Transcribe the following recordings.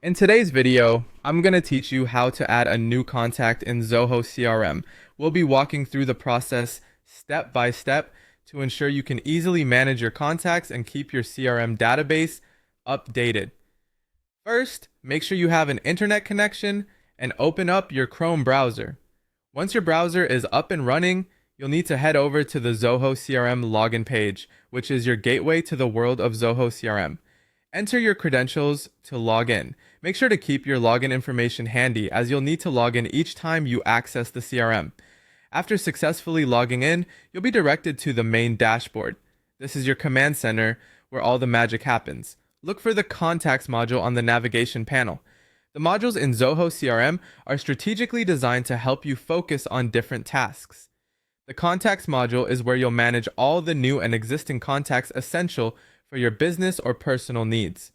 In today's video, I'm going to teach you how to add a new contact in Zoho CRM. We'll be walking through the process step by step to ensure you can easily manage your contacts and keep your CRM database updated. First, make sure you have an internet connection and open up your Chrome browser. Once your browser is up and running, you'll need to head over to the Zoho CRM login page, which is your gateway to the world of Zoho CRM. Enter your credentials to log in. Make sure to keep your login information handy, as you'll need to log in each time you access the CRM. After successfully logging in, you'll be directed to the main dashboard. This is your command center where all the magic happens. Look for the Contacts module on the navigation panel. The modules in Zoho CRM are strategically designed to help you focus on different tasks. The Contacts module is where you'll manage all the new and existing contacts essential for your business or personal needs.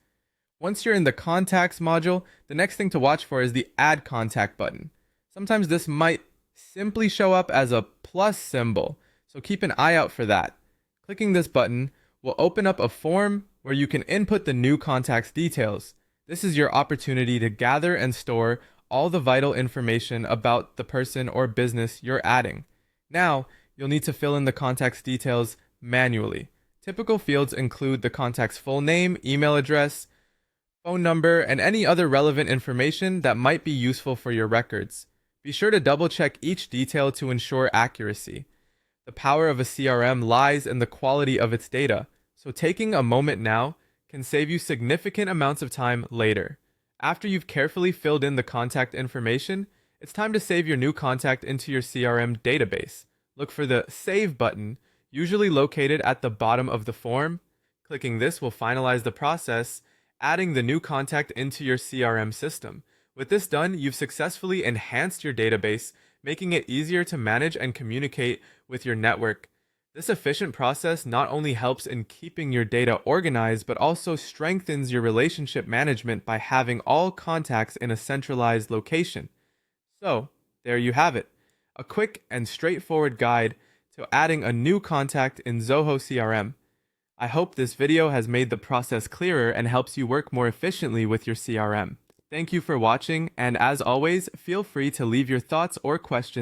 Once you're in the Contacts module, the next thing to watch for is the Add Contact button. Sometimes this might simply show up as a plus symbol, so keep an eye out for that. Clicking this button will open up a form where you can input the new contact's details. This is your opportunity to gather and store all the vital information about the person or business you're adding. Now, you'll need to fill in the contact's details manually. Typical fields include the contact's full name, email address, phone number, and any other relevant information that might be useful for your records. Be sure to double-check each detail to ensure accuracy. The power of a CRM lies in the quality of its data, so taking a moment now can save you significant amounts of time later. After you've carefully filled in the contact information, it's time to save your new contact into your CRM database. Look for the Save button, usually located at the bottom of the form. Clicking this will finalize the process, adding the new contact into your CRM system. With this done, you've successfully enhanced your database, making it easier to manage and communicate with your network. This efficient process not only helps in keeping your data organized, but also strengthens your relationship management by having all contacts in a centralized location. So, there you have it. A quick and straightforward guide to adding a new contact in Zoho CRM. I hope this video has made the process clearer and helps you work more efficiently with your CRM. Thank you for watching, and as always, feel free to leave your thoughts or questions